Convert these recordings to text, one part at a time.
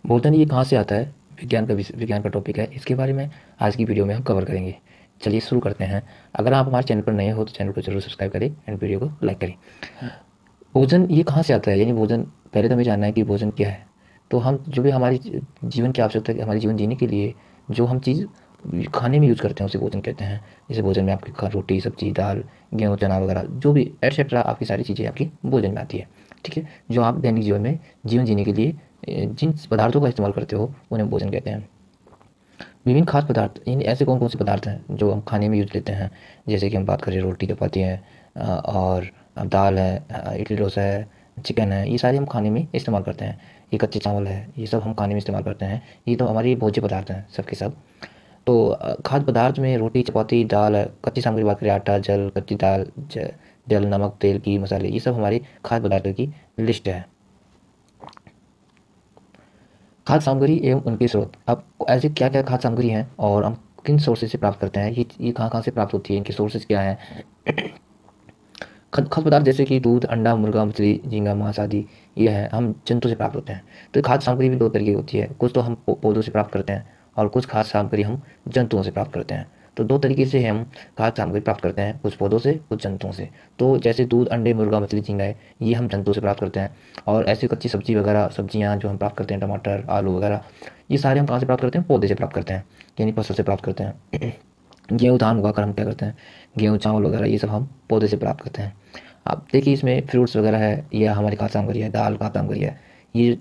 भोजन ये कहाँ से आता है? विज्ञान का टॉपिक है। इसके बारे में आज की वीडियो में हम कवर करेंगे। चलिए शुरू करते हैं। अगर आप हमारे चैनल पर नए हो तो चैनल को जरूर सब्सक्राइब करें एंड वीडियो को लाइक करें। भोजन ये कहाँ से आता है, यानी भोजन पहले तो हमें जानना है कि भोजन क्या है। तो हम जो भी हमारी जीवन की आवश्यकता है, हमारे जीवन जीने के लिए जो हम चीज़ खाने में यूज़ करते हैं उसे भोजन कहते हैं। जैसे भोजन में आपकी रोटी, सब्जी, दाल, गेहूँ, चना वगैरह जो भी एटसेट्रा आपकी सारी चीज़ें आपकी भोजन में आती है। ठीक है, जो आप दैनिक जीवन में जीवन जीने के लिए जिन पदार्थों का इस्तेमाल करते हो उन्हें भोजन कहते हैं। विभिन्न खाद्य पदार्थ, यानी ऐसे कौन कौन से पदार्थ हैं जो हम खाने में यूज लेते हैं। जैसे कि हम बात करें, रोटी चपाती है, और दाल है, इडली डोसा है, चिकन है, ये सारे हम खाने में इस्तेमाल करते हैं। ये कच्चे चावल है, ये सब हम खाने में इस्तेमाल करते हैं। ये तो हमारे भोज्य पदार्थ हैं सब के सब। तो खाद्य पदार्थ में रोटी चपाती दाल है, कच्ची सामग्री की बात करें, आटा, जल, कच्ची दाल, जल, नमक, तेल, की मसाले, ये सब हमारे खाद्य पदार्थों की लिस्ट है। खाद्य सामग्री एवं उनके स्रोत। अब ऐसे क्या क्या खाद्य सामग्री हैं और हम किन सोर्सेज से प्राप्त करते हैं, ये कहाँ कहाँ से प्राप्त होती है, इनके सोर्सेज क्या हैं। खाद्य पदार्थ जैसे कि दूध, अंडा, मुर्गा, मछली, झींगा, मांस आदि, ये है हम जंतु से प्राप्त होते हैं। तो खाद्य सामग्री भी दो तरीके की होती है, कुछ तो हम पौधों से प्राप्त करते हैं और कुछ खाद्य सामग्री हम जंतुओं से प्राप्त करते हैं। तो दो तरीके से हम खाद्य सामग्री प्राप्त करते हैं, कुछ पौधों से, कुछ जंतुओं से। तो जैसे दूध, अंडे, मुर्गा, मछली, झींगा है, ये हम जंतुओं से प्राप्त करते हैं। और ऐसी कच्ची सब्जी वगैरह, सब्जियाँ जो हम प्राप्त करते हैं, टमाटर, आलू वगैरह, ये सारे हम कहाँ से प्राप्त करते हैं? पौधे से प्राप्त करते हैं, यानी फसल से प्राप्त करते हैं। गेहूँ, धान उगाकर हम क्या करते हैं, गेहूँ, चावल वगैरह ये सब हम पौधे से प्राप्त करते हैं। आप देखिए, इसमें फ्रूट्स वगैरह है, ये हमारी खाद्य सामग्री है। दाल खाद्य सामग्री है। ये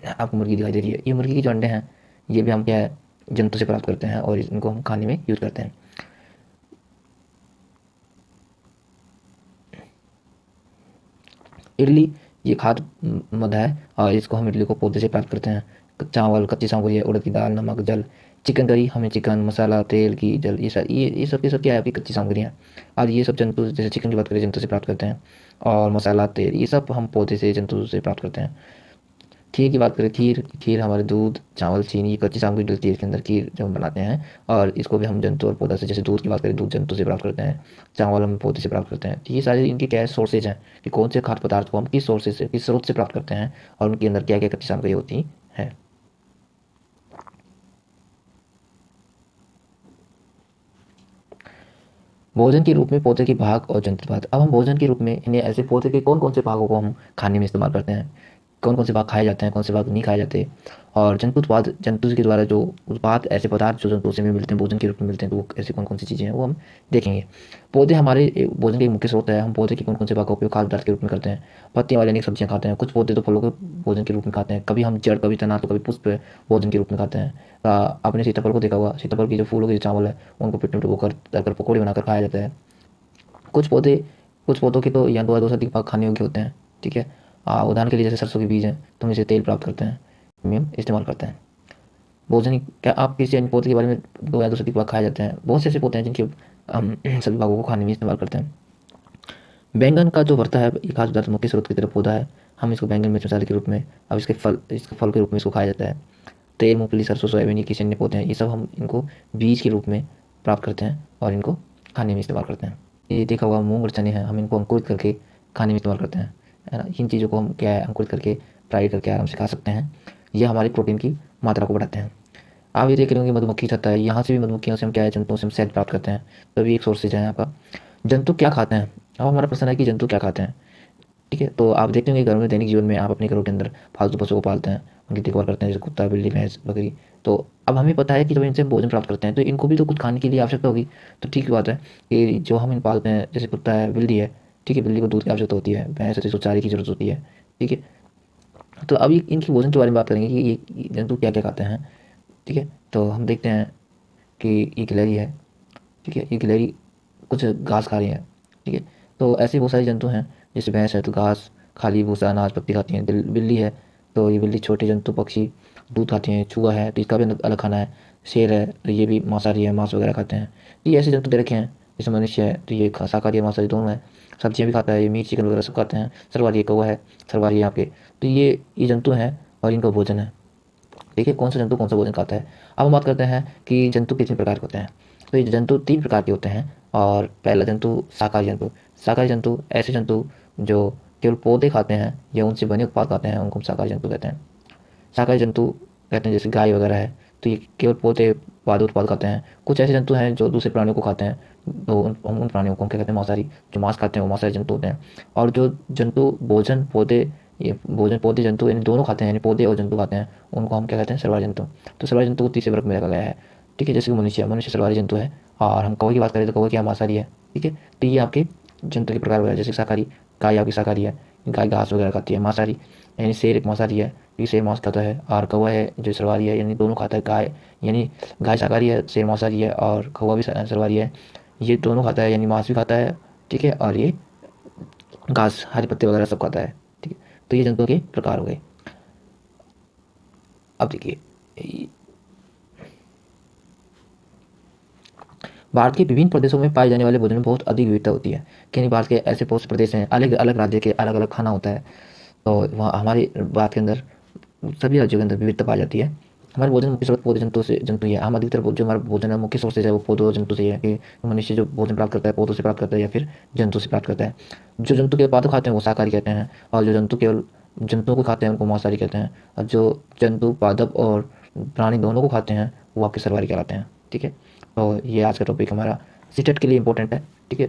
आपको मुर्गी दिखाई दे रही है, ये मुर्गी के जो अंडे हैं, ये भी हम क्या है, जंतु से प्राप्त करते हैं और इनको हम खाने में यूज़ करते हैं। इडली, ये खाद्य मद है और इसको हम इडली को पौधे से प्राप्त करते हैं। चावल कच्ची सामग्री है, उड़द की दाल, नमक, जल। चिकन करी, हमें चिकन मसाला, तेल, की जल, ये सब क्या है, आपकी कच्ची सामग्री है। और ये सब जंतु, जैसे चिकन की बात करें, जंतु से प्राप्त करते हैं। और मसाला, तेल, ये सब हम पौधे से, जंतु से प्राप्त करते हैं। खीर की बात करें, खीर खीर हमारे दूध, चावल, चीनी, ये कच्ची सामग्री डलती है इसके अंदर, खीर जो हम बनाते हैं। और इसको भी हम जंतु और पौधा से, जैसे दूध की बात करें, दूध जंतु से प्राप्त करते हैं, चावल हम पौधे से प्राप्त करते हैं। तो ये सारे इनके क्या है, सोर्सेज हैं कि कौन से खाद्य पदार्थ को हम किस सोर्सेज से, किस स्रोत से प्राप्त करते हैं और उनके अंदर क्या क्या कच्ची सामग्री होती है। भोजन के रूप में पौधे के भाग और जंतुवाद। अब हम भोजन के रूप में इन्हें ऐसे पौधे के कौन कौन से भागों को हम खाने में इस्तेमाल करते हैं, कौन कौन से भाग खाए जाते हैं, कौन से भाग नहीं खाए जाते। और जंतु उत्पाद, जंतु के द्वारा जो उत्पाद, ऐसे पदार्थ जो जंतु से में मिलते हैं, भोजन के रूप में मिलते हैं, तो वो ऐसी कौन कौन सी चीज़ें हैं वो हम देखेंगे। पौधे हमारे भोजन के एक मुख्य स्रोत है। हम पौधे के कौन कौन से भाग का उपयोग खाद्य पदार्थ के रूप में करते हैं। पत्तियां वाले अनेक सब्जियां खाते हैं, कुछ पौधे तो फलों के भोजन के रूप में खाते हैं। कभी हम जड़, कभी तना, तो कभी पुष्प भोजन के रूप में खाते हैं। आपने सीताफल को देखा होगा, सीताफल की जो फूलों के जो चावल है, उनको पिट में डुबोकर तलकर पकौड़े बनाकर खाया जाता है। कुछ पौधे, कुछ पौधों के तो या दो या दो से अधिक भाग खाने योग्य होते हैं। ठीक है, उदाहरण के लिए जैसे सरसों के बीज हैं, तो हम इसे तेल प्राप्त करते हैं, हम इस्तेमाल करते हैं। भोजन, क्या आप किसी अन्य पौधे के बारे में, दो या दो से अधिक भाग खाए जाते हैं? बहुत से ऐसे पौधे हैं जिनके हम सभी भागों को खाने में इस्तेमाल करते हैं। बैंगन का जो भरता है, ये खाद्य पदार्थ मुख्य स्रोत की तरफ पौधा है। हम इसको बैंगन मिर्च मसाले के रूप में, अब इसके फल के रूप में इसको खाया जाता है। तेल, मूंगफली, सरसों, सोयाबीन, ये किसी अन्य पौधे हैं, ये सब हम इनको बीज के रूप में प्राप्त करते हैं और इनको खाने में इस्तेमाल करते हैं। ये देखा होगा, मूंग और चने हैं, हम इनको अंकुरित करके खाने में इस्तेमाल करते हैं, है ना। इन चीज़ों को हम क्या है, अंकुरित करके फ्राई करके आराम से खा सकते हैं। ये हमारी प्रोटीन की मात्रा को बढ़ाते हैं। आप ये देख रहे होंगे, मधुमक्खी छत्ता है, यहाँ से भी मधुमक्खियों से हम क्या है, जंतुओं से हम शहद प्राप्त करते हैं। तो भी एक सोर्सेज है यहाँ का। जंतु क्या खाते हैं? अब हमारा प्रश्न है कि जंतु क्या खाते हैं। ठीक है, तो आप देखते होंगे घरों में, दैनिक जीवन में आप अपने घरों के अंदर फालतू पशुओं को पालते हैं, उनकी देखभाल करते हैं, जैसे कुत्ता, बिल्ली, भैंस, बकरी। तो अब हमें पता है कि जब इनसे हम भोजन प्राप्त करते हैं तो इनको भी तो कुछ खाने के लिए आवश्यकता होगी। तो ठीक बात है कि जो हम इन पालते हैं, जैसे कुत्ता है, बिल्ली है, ठीक है, बिल्ली को दूध की आवश्यकता होती है, भैंस है तो इसको चारे की जरूरत होती है। ठीक है, तो अभी इनकी भोजन के बारे में बात करेंगे कि ये जंतु क्या क्या खाते हैं। ठीक है, तो हम देखते हैं कि ये गिलहरी है। ठीक है, ये गिलहरी कुछ घास खा रही है। ठीक है, तो ऐसे बहुत सारे जंतु हैं, जैसे भैंस है तो घास, खाली भूसा, अनाज, पत्ती खाती हैं। बिल्ली है, तो ये बिल्ली छोटे जंतु, पक्षी, दूध खाती हैं। चूहा है तो इसका भी अलग खाना है। शेर है तो ये भी मांसाहारी है, मांस वगैरह खाते हैं। तो ये ऐसे जंतु दे रखे हैं। जैसे मनुष्य है तो ये शाकाहारी और मांसाहारी दोनों है। सब्जियां भी खाता है, ये मीट, चिकन वगैरह सब खाते हैं। सर्वाहारी कौवा है, सर्वाहारी यहाँ पे। तो ये जंतु हैं और इनका भोजन है। देखिए कौन सा जंतु कौन सा भोजन खाता है। अब हम बात करते हैं कि जंतु कितने प्रकार के होते हैं। तो ये जंतु 3 प्रकार के होते हैं। और पहला जंतु शाकाहारी जंतु। शाकाहारी जंतु ऐसे जंतु जो केवल पौधे खाते हैं या उनसे बने उत्पाद खाते हैं, उनको हम शाकाहारी जंतु कहते हैं। शाकाहारी जंतु कहते हैं, जैसे गाय वगैरह है, तो ये केवल पौधे पाद उत्पाद खाते हैं। कुछ ऐसे जंतु हैं जो दूसरे प्राणियों को खाते हैं, तो उन प्राणियों को हम क्या कहते हैं, मांसाहारी। जो मांस खाते हैं वो मांसाहारी जंतु होते हैं। और जो जंतु भोजन पौधे, ये भोजन पौधे जंतु यानी दोनों खाते हैं, यानी पौधे और जंतु खाते हैं, उनको हम क्या कहते हैं, सर्वहारी जंतु। तो सर्वहारी जंतु को तीसरे वर्ग में रखा गया है। ठीक है, जैसे कि मनुष्य, मनुष्य सर्वहारी जंतु है। और हम कौवे की बात करें तो कौवे क्या मांसाहारी है। ठीक है, तो ये आपके जंतु के प्रकार वगैरह, जैसे शाकाहारी, गाय आपकी शाकाहारी है, गाय घास वगैरह खाती है। मांसाहारी यानी शेर एक मांसाहारी है, क्योंकि शेर मांस खाता है। और कौवा है जो सर्वहारी है, यानी दोनों खाता है। गाय यानी गाय शाकाहारी है, शेर मांसाहारी है, और कौवा भी सर्वहारी है। ये दोनों खाता है, यानी मांस भी खाता है। ठीक है, और ये घास हरे पत्ते वगैरह सब खाता है। ठीक है, तो ये जंतुओं के प्रकार हो गए। अब देखिए, भारत के विभिन्न प्रदेशों में पाए जाने वाले भोजन में बहुत अधिक विविधता होती है। यानी भारत के ऐसे बहुत से प्रदेश हैं, अलग अलग राज्य के अलग अलग खाना होता है। तो वहाँ हमारी बात के अंदर सभी राज्यों के अंदर विविधता पाई जाती है। हमारे भोजन मुख्य स्रोत पौधे जंतु से जंतु ही है। हम अधिकतर जो हमारा भोजन है मुख्य सोर्सेज है वो पौधों और जंतु से ही है, कि मनुष्य जो भोजन प्राप्त करता है पौधों से प्राप्त करता है या फिर जंतु से प्राप्त करता है। जो जंतु के पादप खाते हैं वो शाकाहारी कहते हैं, और जो जंतु केवल जंतुओं को खाते हैं उनको मांसाहारी कहते हैं। और जो जंतु पादप और प्राणी दोनों को खाते हैं वो आपके सर्वहारी कहलाते हैं। ठीक है, तो ये आज का टॉपिक हमारा सीटेट के लिए इंपॉर्टेंट है। ठीक है।